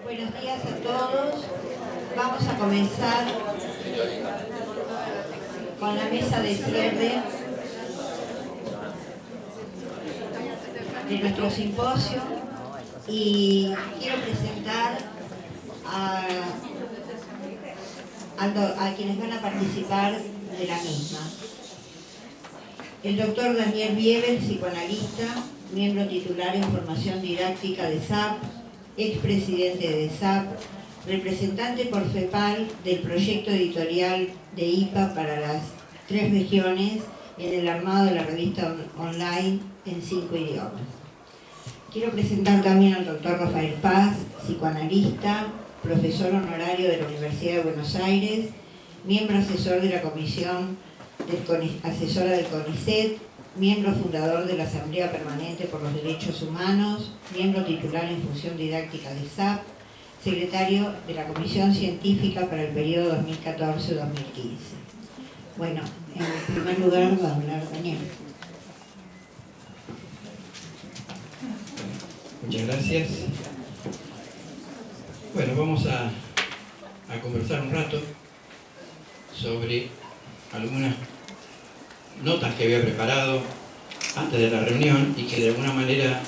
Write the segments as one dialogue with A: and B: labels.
A: Buenos días a todos. Vamos a comenzar con la mesa de cierre de nuestro simposio y quiero presentar a quienes van a participar de la misma. El doctor Daniel Bieber, psicoanalista, miembro titular en formación didáctica de SAP, expresidente de SAP, representante por FEPAL del proyecto editorial de IPA para las 3 regiones en el armado de la revista online en 5 idiomas. Quiero presentar también al doctor Rafael Paz, psicoanalista, profesor honorario de la Universidad de Buenos Aires, miembro asesor de la Comisión asesora del CONICET, miembro fundador de la Asamblea Permanente por los Derechos Humanos, miembro titular en función didáctica de SAP, secretario de la Comisión Científica para el periodo 2014-2015. Bueno, en primer lugar va a hablar Daniel.
B: Muchas gracias. Bueno, vamos a conversar un rato sobre algunas notas que había preparado antes de la reunión y que de alguna manera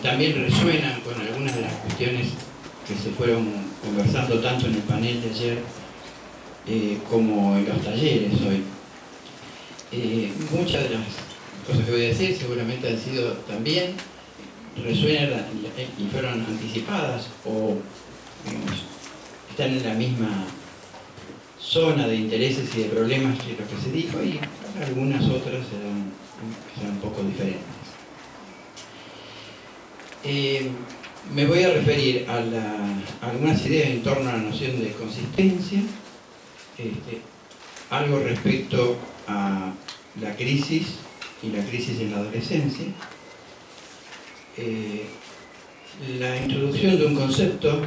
B: también resuenan con algunas de las cuestiones que se fueron conversando tanto en el panel de ayer como en los talleres hoy. Muchas de las cosas que voy a decir seguramente han sido también, resuenan y fueron anticipadas o digamos, están en la misma zona de intereses y de problemas que lo que se dijo, y algunas otras serán un poco diferentes. Me voy a referir a algunas ideas en torno a la noción de consistencia, algo respecto a la crisis y la crisis en la adolescencia, la introducción de un concepto,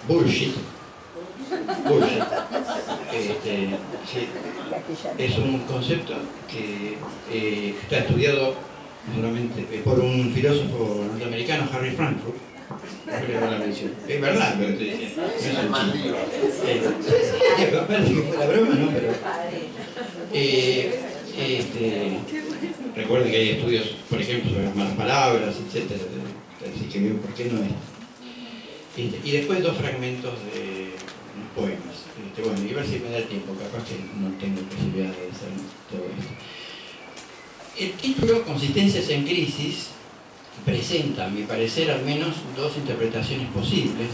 B: bullshit, sí, es un concepto que está estudiado solamente por un filósofo norteamericano, Harry Frankfurt. Es verdad, pero estoy diciendo, no es un chiste. Parece que fue la broma, ¿no? Pero recuerden que hay estudios, por ejemplo, sobre las malas palabras, etc. Así que bien, ¿por qué no es? Y después 2 fragmentos de unos poemas. Bueno, y a ver si me da el tiempo, capaz que no tengo posibilidad de hacer todo esto. El título, Consistencias en Crisis, presenta, a mi parecer, al menos 2 interpretaciones posibles.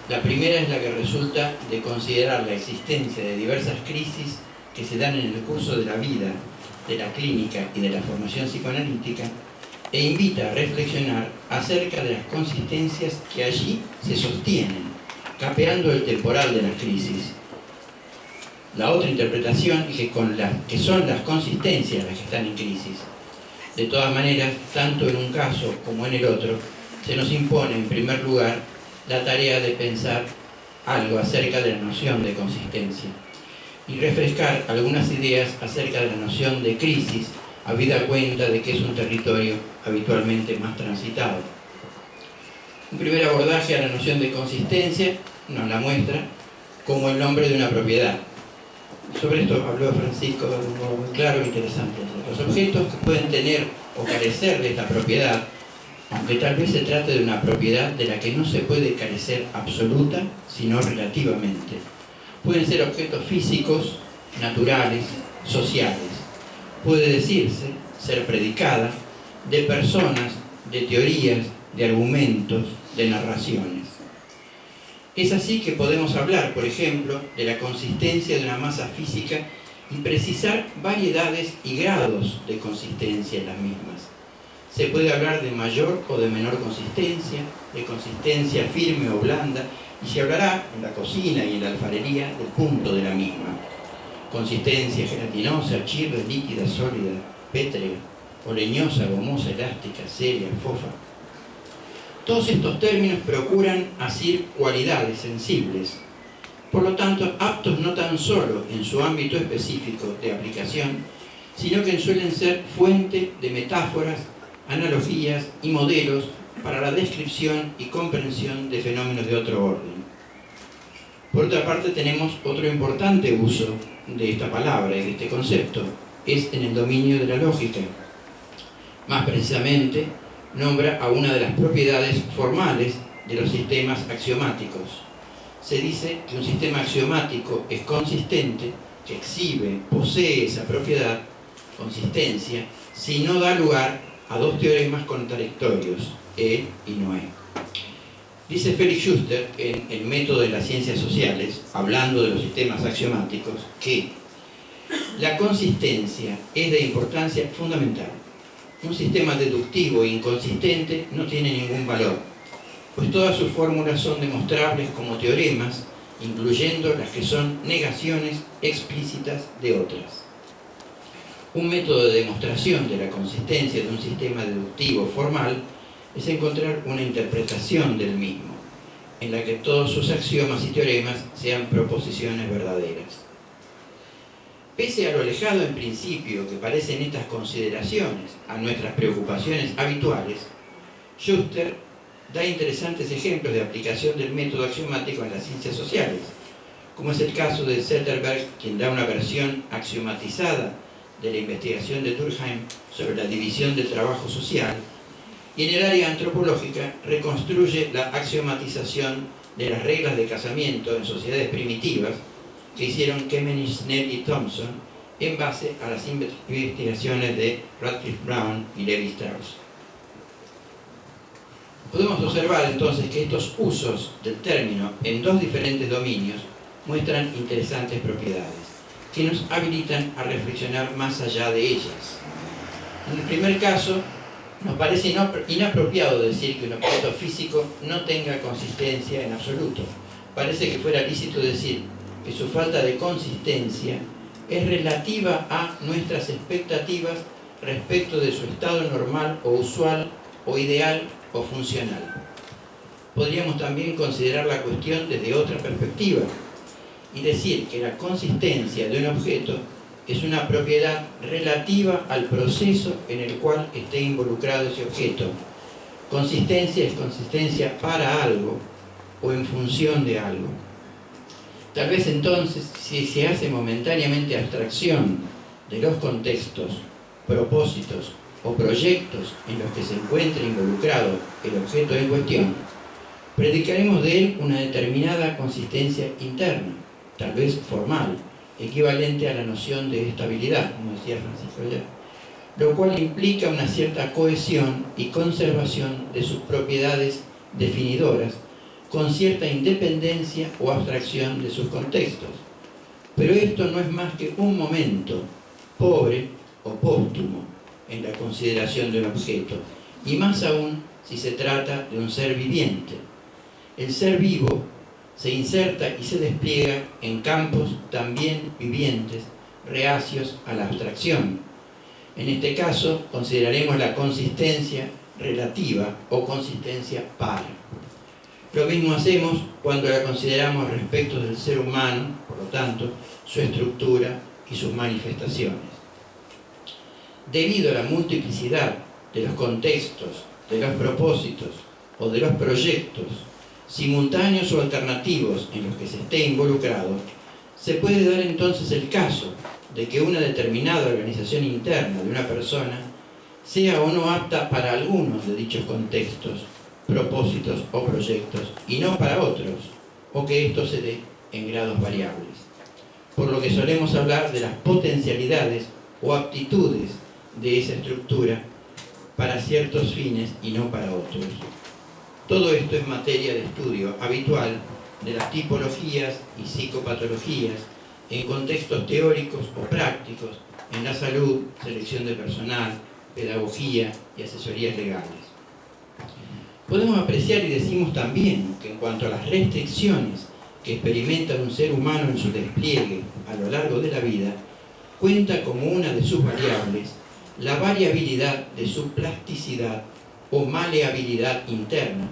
B: La primera es la que resulta de considerar la existencia de diversas crisis que se dan en el curso de la vida, de la clínica y de la formación psicoanalítica, e invita a reflexionar acerca de las consistencias que allí se sostienen, capeando el temporal de las crisis. La otra interpretación es que son las consistencias las que están en crisis. De todas maneras, tanto en un caso como en el otro, se nos impone en primer lugar la tarea de pensar algo acerca de la noción de consistencia y refrescar algunas ideas acerca de la noción de crisis, habida cuenta de que es un territorio habitualmente más transitado. Un primer abordaje a la noción de consistencia nos la muestra como el nombre de una propiedad. Sobre esto habló Francisco de un modo muy claro e interesante. Los objetos que pueden tener o carecer de esta propiedad, aunque tal vez se trate de una propiedad de la que no se puede carecer absoluta, sino relativamente. Pueden ser objetos físicos, naturales, sociales. Puede decirse, ser predicada, de personas, de teorías, de argumentos, de narraciones. Es así que podemos hablar, por ejemplo, de la consistencia de una masa física y precisar variedades y grados de consistencia en las mismas. Se puede hablar de mayor o de menor consistencia, de consistencia firme o blanda, y se hablará en la cocina y en la alfarería del punto de la misma. Consistencia gelatinosa, chirra, líquida, sólida, pétrea, o leñosa, gomosa, elástica, seria, fofa. Todos estos términos procuran asir cualidades sensibles, por lo tanto aptos no tan solo en su ámbito específico de aplicación, sino que suelen ser fuente de metáforas, analogías y modelos para la descripción y comprensión de fenómenos de otro orden. Por otra parte, tenemos otro importante uso de esta palabra y de este concepto, es en el dominio de la lógica. Más precisamente, nombra a una de las propiedades formales de los sistemas axiomáticos. Se dice que un sistema axiomático es consistente, que exhibe, posee esa propiedad, consistencia, si no da lugar a dos teoremas contradictorios, E y no E. Dice Felix Schuster en El método de las ciencias sociales, hablando de los sistemas axiomáticos, que la consistencia es de importancia fundamental. Un sistema deductivo e inconsistente no tiene ningún valor, pues todas sus fórmulas son demostrables como teoremas, incluyendo las que son negaciones explícitas de otras. Un método de demostración de la consistencia de un sistema deductivo formal es encontrar una interpretación del mismo, en la que todos sus axiomas y teoremas sean proposiciones verdaderas. Pese a lo alejado en principio que parecen estas consideraciones a nuestras preocupaciones habituales, Schuster da interesantes ejemplos de aplicación del método axiomático en las ciencias sociales, como es el caso de Zetterberg, quien da una versión axiomatizada de la investigación de Durkheim sobre la división del trabajo social, y en el área antropológica reconstruye la axiomatización de las reglas de casamiento en sociedades primitivas que hicieron Kemenich, Snell y Thompson en base a las investigaciones de Radcliffe Brown y Levi Strauss. Podemos observar entonces que estos usos del término en dos diferentes dominios muestran interesantes propiedades que nos habilitan a reflexionar más allá de ellas. En el primer caso, nos parece inapropiado decir que un objeto físico no tenga consistencia en absoluto. Parece que fuera lícito decir que su falta de consistencia es relativa a nuestras expectativas respecto de su estado normal o usual o ideal o funcional. Podríamos también considerar la cuestión desde otra perspectiva y decir que la consistencia de un objeto es una propiedad relativa al proceso en el cual esté involucrado ese objeto. Consistencia es consistencia para algo o en función de algo. Tal vez entonces, si se hace momentáneamente abstracción de los contextos, propósitos o proyectos en los que se encuentre involucrado el objeto en cuestión, predicaremos de él una determinada consistencia interna, tal vez formal, equivalente a la noción de estabilidad, como decía Francisco ayer, lo cual implica una cierta cohesión y conservación de sus propiedades definidoras, con cierta independencia o abstracción de sus contextos. Pero esto no es más que un momento pobre o póstumo en la consideración de un objeto, y más aún si se trata de un ser viviente. El ser vivo se inserta y se despliega en campos también vivientes, reacios a la abstracción. En este caso, consideraremos la consistencia relativa o consistencia para. Lo mismo hacemos cuando la consideramos respecto del ser humano, por lo tanto, su estructura y sus manifestaciones. Debido a la multiplicidad de los contextos, de los propósitos o de los proyectos simultáneos o alternativos en los que se esté involucrado, se puede dar entonces el caso de que una determinada organización interna de una persona sea o no apta para algunos de dichos contextos, propósitos o proyectos y no para otros, o que esto se dé en grados variables. Por lo que solemos hablar de las potencialidades o aptitudes de esa estructura para ciertos fines y no para otros. Todo esto es materia de estudio habitual de las tipologías y psicopatologías en contextos teóricos o prácticos en la salud, selección de personal, pedagogía y asesorías legales. Podemos apreciar y decimos también que en cuanto a las restricciones que experimenta un ser humano en su despliegue a lo largo de la vida, cuenta como una de sus variables la variabilidad de su plasticidad o maleabilidad interna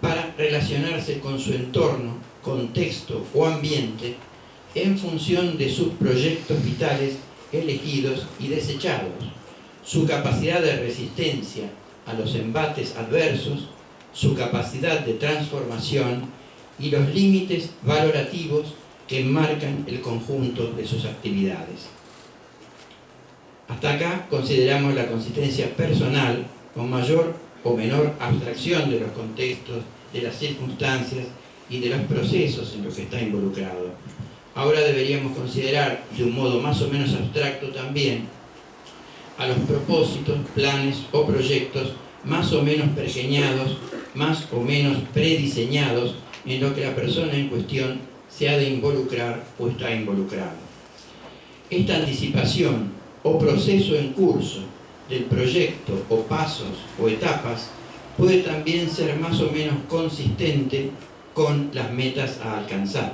B: para relacionarse con su entorno, contexto o ambiente en función de sus proyectos vitales elegidos y desechados, su capacidad de resistencia a los embates adversos su capacidad de transformación y los límites valorativos que enmarcan el conjunto de sus actividades. Hasta acá consideramos la consistencia personal con mayor o menor abstracción de los contextos, de las circunstancias y de los procesos en los que está involucrado. Ahora deberíamos considerar de un modo más o menos abstracto también a los propósitos, planes o proyectos más o menos pergeñados, más o menos prediseñados en lo que la persona en cuestión se ha de involucrar o está involucrado. Esta anticipación o proceso en curso del proyecto o pasos o etapas puede también ser más o menos consistente con las metas a alcanzar.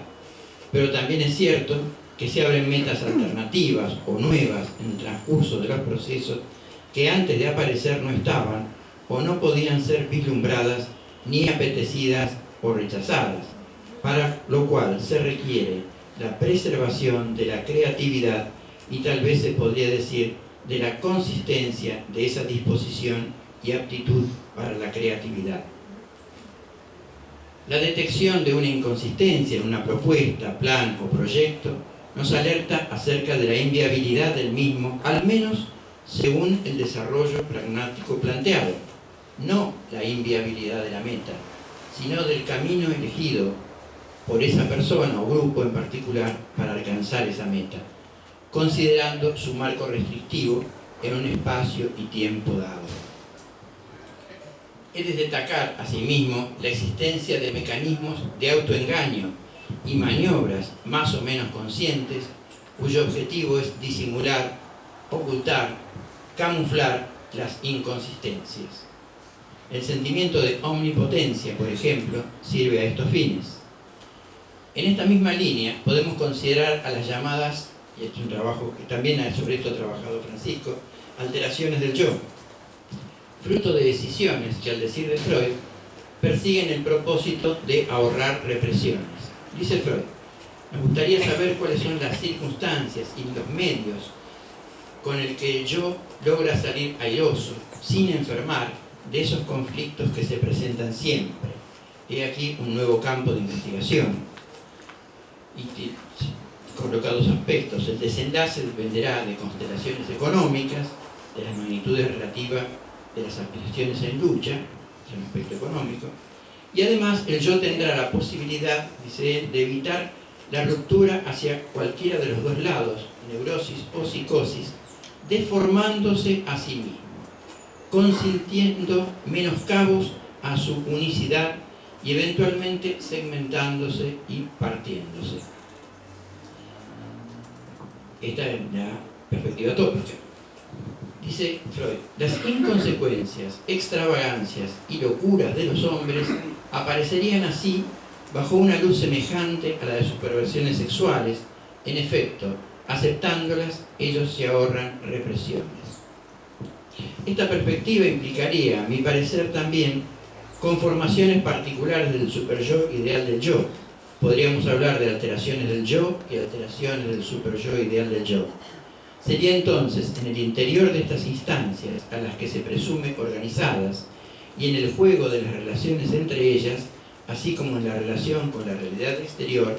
B: Pero también es cierto que se abren metas alternativas o nuevas en el transcurso de los procesos que antes de aparecer no estaban o no podían ser vislumbradas ni apetecidas o rechazadas, para lo cual se requiere la preservación de la creatividad y tal vez se podría decir de la consistencia de esa disposición y aptitud para la creatividad. La detección de una inconsistencia en una propuesta, plan o proyecto nos alerta acerca de la inviabilidad del mismo, al menos según el desarrollo pragmático planteado, no la inviabilidad de la meta, sino del camino elegido por esa persona o grupo en particular para alcanzar esa meta, considerando su marco restrictivo en un espacio y tiempo dado. Es de destacar, asimismo, la existencia de mecanismos de autoengaño y maniobras más o menos conscientes, cuyo objetivo es disimular, ocultar, camuflar las inconsistencias. El sentimiento de omnipotencia, por ejemplo, sirve a estos fines. En esta misma línea podemos considerar a las llamadas, y este es un trabajo que también sobre esto ha trabajado Francisco, alteraciones del yo, fruto de decisiones que, al decir de Freud, persiguen el propósito de ahorrar represiones. Dice Freud: me gustaría saber cuáles son las circunstancias y los medios con el que el yo logra salir airoso, sin enfermar, de esos conflictos que se presentan siempre. He aquí un nuevo campo de investigación. Y coloca dos aspectos. El desenlace dependerá de constelaciones económicas, de las magnitudes relativas de las aspiraciones en lucha, es un aspecto económico, y además el yo tendrá la posibilidad, dice él, de evitar la ruptura hacia cualquiera de los dos lados, neurosis o psicosis, deformándose a sí mismo, consintiendo menoscabos a su unicidad y eventualmente segmentándose y partiéndose. Esta es la perspectiva tópica. Dice Freud: las inconsecuencias, extravagancias y locuras de los hombres aparecerían así bajo una luz semejante a la de sus perversiones sexuales. En efecto, aceptándolas, ellos se ahorran represiones. Esta perspectiva implicaría, a mi parecer, también conformaciones particulares del superyo ideal del yo. Podríamos hablar de alteraciones del yo y alteraciones del superyo ideal del yo. Sería entonces en el interior de estas instancias, a las que se presume organizadas, y en el juego de las relaciones entre ellas, así como en la relación con la realidad exterior,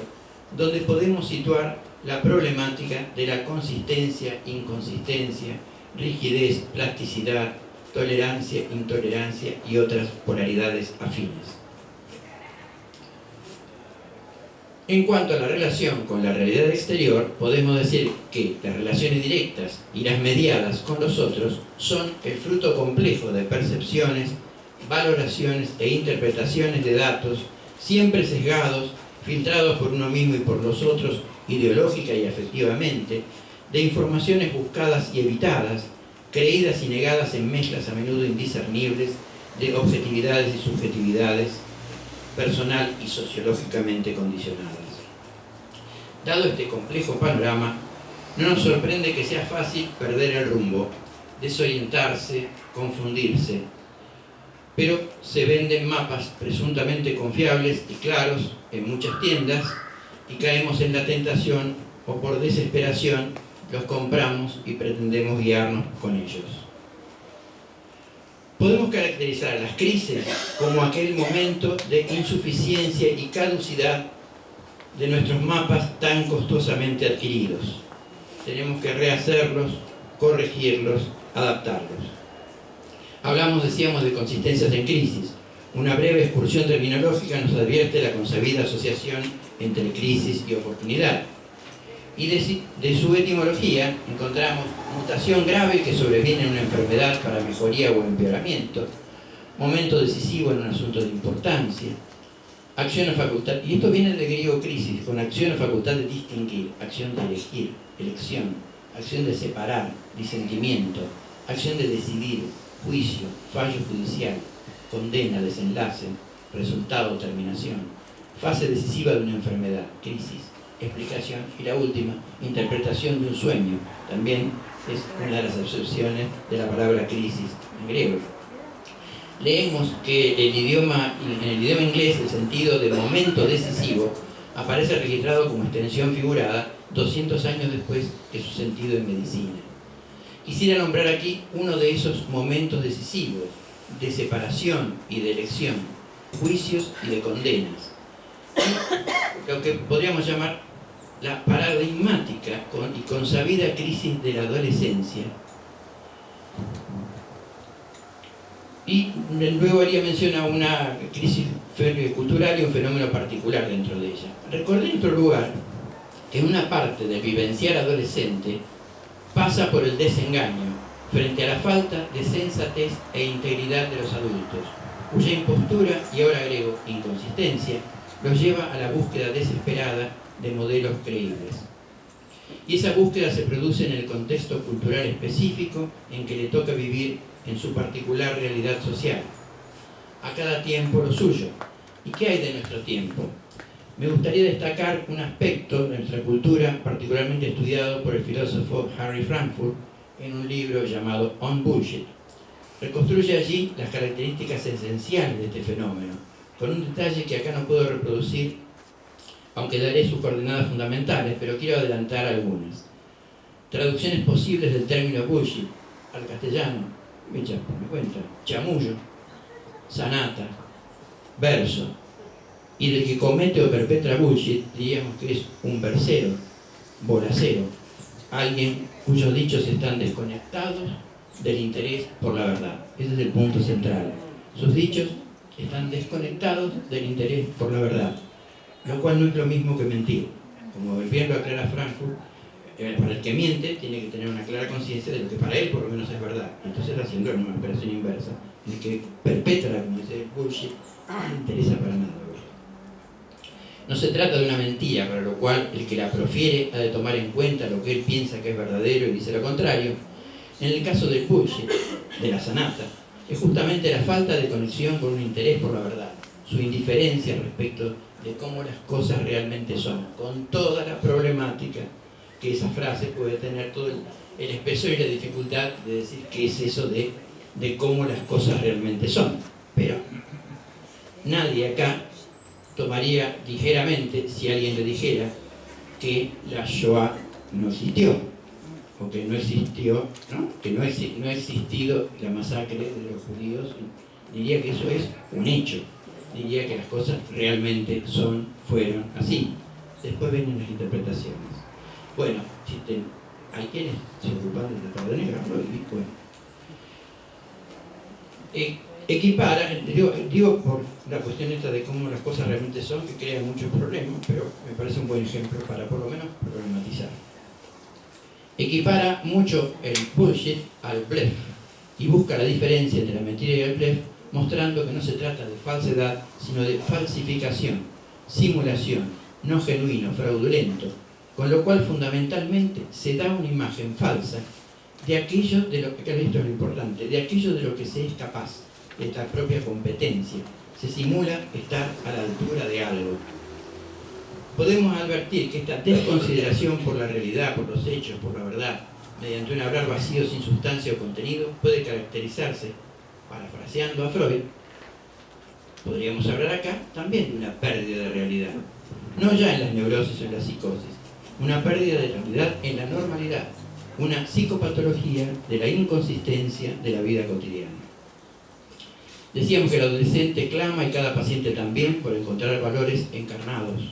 B: donde podemos situar la problemática de la consistencia, inconsistencia, rigidez, plasticidad, tolerancia, intolerancia y otras polaridades afines. En cuanto a la relación con la realidad exterior, podemos decir que las relaciones directas y las mediadas con los otros son el fruto complejo de percepciones, valoraciones e interpretaciones de datos, siempre sesgados, filtrados por uno mismo y por los otros ideológica y afectivamente, de informaciones buscadas y evitadas, creídas y negadas en mezclas a menudo indiscernibles de objetividades y subjetividades, personal y sociológicamente condicionadas. Dado este complejo panorama, no nos sorprende que sea fácil perder el rumbo, desorientarse, confundirse, pero se venden mapas presuntamente confiables y claros en muchas tiendas y caemos en la tentación o por desesperación los compramos y pretendemos guiarnos con ellos. Podemos caracterizar las crisis como aquel momento de insuficiencia y caducidad de nuestros mapas tan costosamente adquiridos. Tenemos que rehacerlos, corregirlos, adaptarlos. Hablamos, decíamos, de consistencias en crisis. Una breve excursión terminológica nos advierte la consabida asociación entre crisis y oportunidad. Y de su etimología encontramos mutación grave que sobreviene en una enfermedad para mejoría o empeoramiento, momento decisivo en un asunto de importancia, acción o facultad, y esto viene del griego crisis, con acción o facultad de distinguir, acción de elegir, elección, acción de separar, disentimiento, acción de decidir, juicio, fallo judicial, condena, desenlace, resultado, terminación, fase decisiva de una enfermedad, crisis, explicación, y la última, interpretación de un sueño, también es una de las acepciones de la palabra crisis en griego. Leemos que en el idioma inglés el sentido de momento decisivo aparece registrado como extensión figurada 200 años después que su sentido en medicina. Quisiera nombrar aquí uno de esos momentos decisivos, de separación y de elección, juicios y de condenas. Lo que podríamos llamar la paradigmática y consabida crisis de la adolescencia. Y luego haría mención a una crisis cultural y un fenómeno particular dentro de ella. Recordé en otro lugar que una parte del vivenciar adolescente pasa por el desengaño frente a la falta de sensatez e integridad de los adultos, cuya impostura, y ahora agrego inconsistencia, los lleva a la búsqueda desesperada de modelos creíbles. Y esa búsqueda se produce en el contexto cultural específico en que le toca vivir en su particular realidad social. A cada tiempo lo suyo. ¿Y qué hay de nuestro tiempo? Me gustaría destacar un aspecto de nuestra cultura particularmente estudiado por el filósofo Harry Frankfurt en un libro llamado On Bullshit. Reconstruye allí las características esenciales de este fenómeno, con un detalle que acá no puedo reproducir, aunque daré sus coordenadas fundamentales, pero quiero adelantar algunas. Traducciones posibles del término bullshit al castellano: me cuenta, chamullo, sanata, verso. Y del que comete o perpetra bullshit, diríamos que es un versero, bolacero, alguien cuyos dichos están desconectados del interés por la verdad. Ese es el punto central. Sus dichos están desconectados del interés por la verdad, lo cual no es lo mismo que mentir. Como bien lo aclara Frankfurt, para el que miente tiene que tener una clara conciencia de lo que para él por lo menos es verdad. Entonces, haciendo una operación inversa, el que perpetra, como dice, el bullshit, no le interesa para nada. No se trata de una mentira, para lo cual el que la profiere ha de tomar en cuenta lo que él piensa que es verdadero y dice lo contrario. En el caso del bullshit, de la sanata, es justamente la falta de conexión con un interés por la verdad, su indiferencia respecto de cómo las cosas realmente son, con toda la problemática que esa frase puede tener, todo el espesor y la dificultad de decir qué es eso de cómo las cosas realmente son. Pero nadie acá tomaría ligeramente si alguien le dijera que la Shoah no existió, o que no existió, ¿no? Que no ha existido la masacre de los judíos. Diría que eso es un hecho, diría que las cosas realmente fueron así. Después vienen las interpretaciones. Bueno, hay quienes se ocupan de tratar de negarlo, y bueno. Equipara, digo por la cuestión esta de cómo las cosas realmente son, que crea muchos problemas, pero me parece un buen ejemplo para por lo menos problematizar. Equipara mucho el bullshit al bluff y busca la diferencia entre la mentira y el bluff, mostrando que no se trata de falsedad, sino de falsificación, simulación, no genuino, fraudulento, con lo cual fundamentalmente se da una imagen falsa de aquello de lo que, esto es lo importante, de aquello de lo que se es capaz, de esta propia competencia. Se simula estar a la altura de algo. Podemos advertir que esta desconsideración por la realidad, por los hechos, por la verdad, mediante un hablar vacío sin sustancia o contenido, puede caracterizarse, parafraseando a Freud, podríamos hablar acá también de una pérdida de realidad. No ya en las neurosis o en la psicosis, una pérdida de realidad en la normalidad, una psicopatología de la inconsistencia de la vida cotidiana. Decíamos que el adolescente clama, y cada paciente también, por encontrar valores encarnados.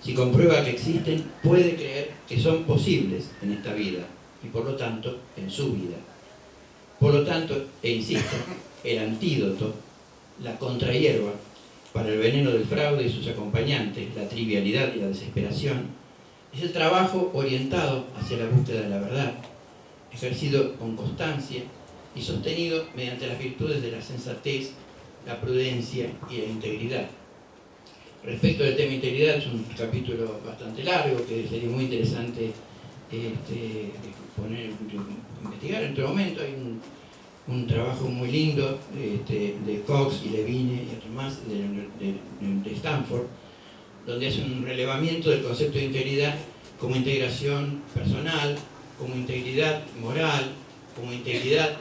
B: Si comprueba que existen, puede creer que son posibles en esta vida y por lo tanto en su vida. Por lo tanto, e insisto, el antídoto, la contrahierba para el veneno del fraude y sus acompañantes, la trivialidad y la desesperación, es el trabajo orientado hacia la búsqueda de la verdad, ejercido con constancia y sostenido mediante las virtudes de la sensatez, la prudencia y la integridad. Respecto del tema integridad, es un capítulo bastante largo que sería muy interesante investigar. En otro momento hay un trabajo muy lindo de Cox y Levine y otros más de Stanford, donde hace un relevamiento del concepto de integridad como integración personal, como integridad moral, como integridad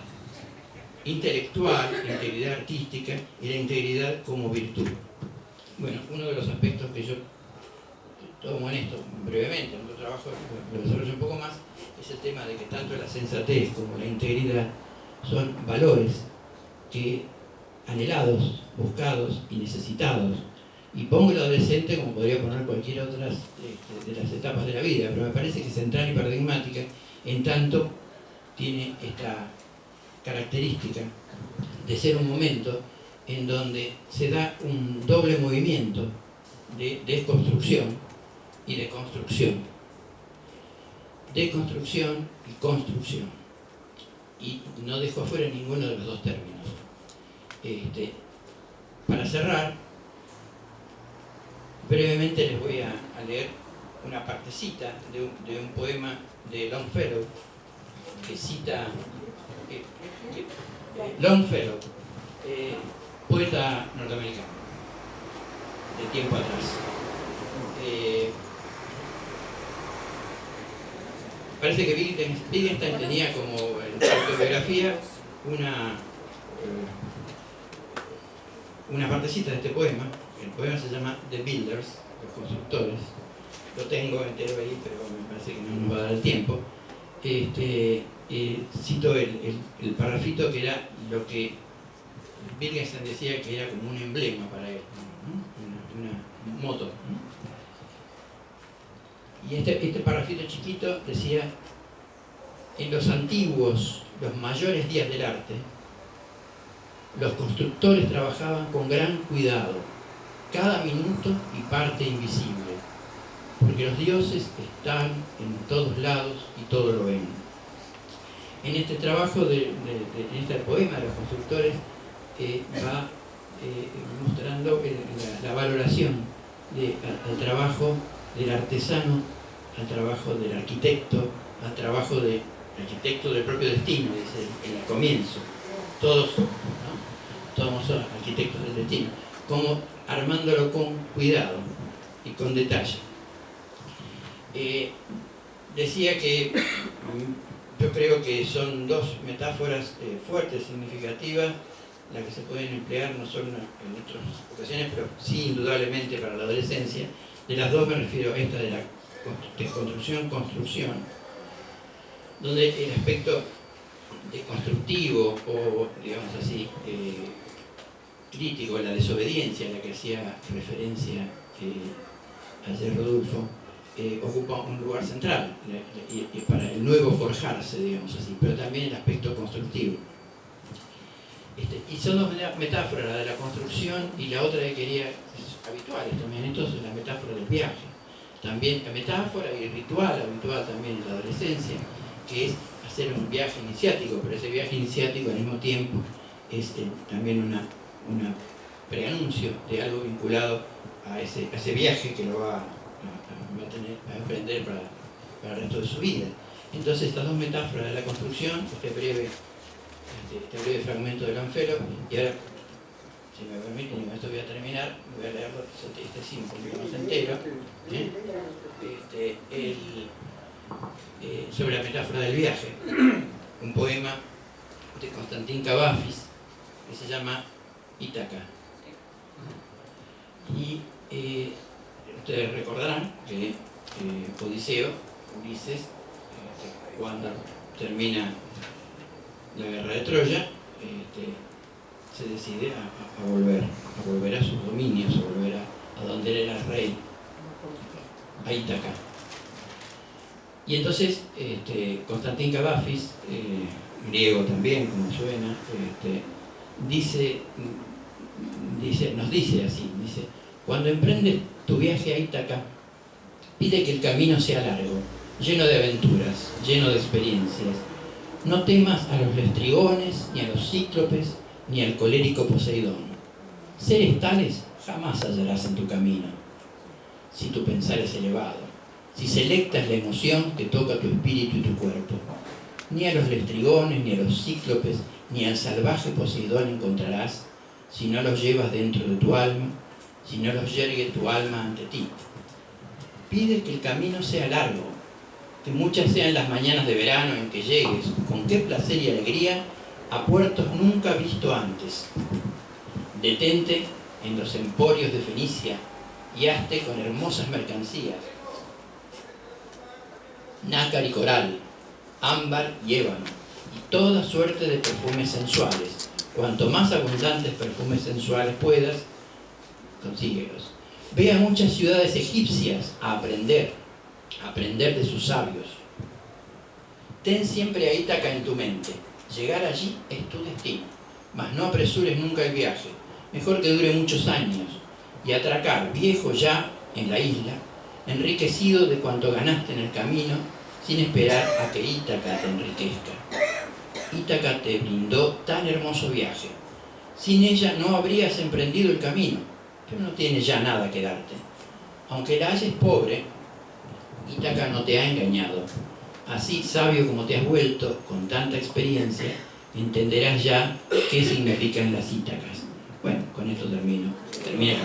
B: intelectual, integridad artística y la integridad como virtud. Bueno, uno de los aspectos que yo tomo en esto brevemente, en otro trabajo lo desarrollo un poco más, es el tema de que tanto la sensatez como la integridad son valores que anhelados, buscados y necesitados. Y pongo el adolescente como podría poner cualquier otra de las etapas de la vida, pero me parece que es central y paradigmática en tanto tiene esta característica de ser un momento en donde se da un doble movimiento de desconstrucción y de construcción. Deconstrucción y construcción. Y no dejo afuera ninguno de los dos términos. Para cerrar, brevemente les voy a leer una partecita de un poema de Longfellow que cita Longfellow, poeta norteamericano de tiempo atrás. Parece que Wittgenstein tenía como en su autobiografía una partecita de este poema. El poema se llama The Builders, los constructores. Lo tengo entero ahí, pero me parece que no nos va a dar el tiempo. Cito el parrafito que era lo que Wittgenstein decía que era como un emblema para él, ¿no? una moto, ¿no? Y este parrafito chiquito decía: en los antiguos, los mayores días del arte, los constructores trabajaban con gran cuidado, cada minuto y parte invisible, porque los dioses están en todos lados y todo lo ven. En este trabajo, en este poema de los constructores, va mostrando la valoración al trabajo del artesano, al trabajo del arquitecto, al trabajo del arquitecto del propio destino, dice en el comienzo. Todos, ¿no? Todos son arquitectos del destino, como armándolo con cuidado y con detalle. Decía que yo creo que son dos metáforas fuertes, significativas, las que se pueden emplear no solo en otras ocasiones, pero sí indudablemente para la adolescencia. De las dos me refiero a esta de la desconstrucción-construcción, donde el aspecto deconstructivo o, digamos así, crítico, la desobediencia a la que hacía referencia ayer Rodolfo, ocupa un lugar central y para el nuevo forjarse, digamos así, pero también el aspecto constructivo. Y son dos metáforas, la de la construcción y la otra que quería, habituales también, entonces la metáfora del viaje. También la metáfora y el ritual habitual también en la adolescencia, que es hacer un viaje iniciático, pero ese viaje iniciático al mismo tiempo es también una preanuncio de algo vinculado a ese viaje que lo va a emprender para el resto de su vida. Entonces estas dos metáforas de la construcción, este breve fragmento de Longfellow, y ahora, si me permiten, y con esto voy a terminar, voy a leerlo sí, un poquito más entero, sobre la metáfora del viaje, un poema de Constantin Cavafis que se llama Ítaca. Y ustedes recordarán que Odiseo, Ulises, cuando termina la guerra de Troya, se decide a volver a sus dominios, a volver a donde él era rey, a Ítaca. Y entonces Constantín Cavafis, griego también, como suena, nos dice así, dice: cuando emprendes tu viaje a Ítaca, pide que el camino sea largo, lleno de aventuras, lleno de experiencias. No temas a los lestrigones, ni a los cíclopes, ni al colérico Poseidón. Seres tales jamás hallarás en tu camino, si tu pensar es elevado, si selectas la emoción que toca tu espíritu y tu cuerpo. Ni a los lestrigones, ni a los cíclopes, ni al salvaje Poseidón encontrarás, si no los llevas dentro de tu alma, si no los yergue tu alma ante ti. Pide que el camino sea largo, que muchas sean las mañanas de verano en que llegues, con qué placer y alegría, a puertos nunca visto antes. Detente en los emporios de Fenicia y hazte con hermosas mercancías, nácar y coral, ámbar y ébano, y toda suerte de perfumes sensuales. Cuanto más abundantes perfumes sensuales puedas, consíguelos. Ve a muchas ciudades egipcias a aprender de sus sabios. Ten siempre a Ítaca en tu mente. Llegar allí es tu destino, mas no apresures nunca el viaje. Mejor que dure muchos años y atracar viejo ya en la isla, enriquecido de cuanto ganaste en el camino, sin esperar a que Ítaca te enriquezca. Ítaca te brindó tan hermoso viaje. Sin ella no habrías emprendido el camino, pero no tienes ya nada que darte. Aunque la halles pobre, Ítaca no te ha engañado. Así, sabio como te has vuelto, con tanta experiencia, entenderás ya qué significan las Ítacas. Bueno, con esto termino. Termina.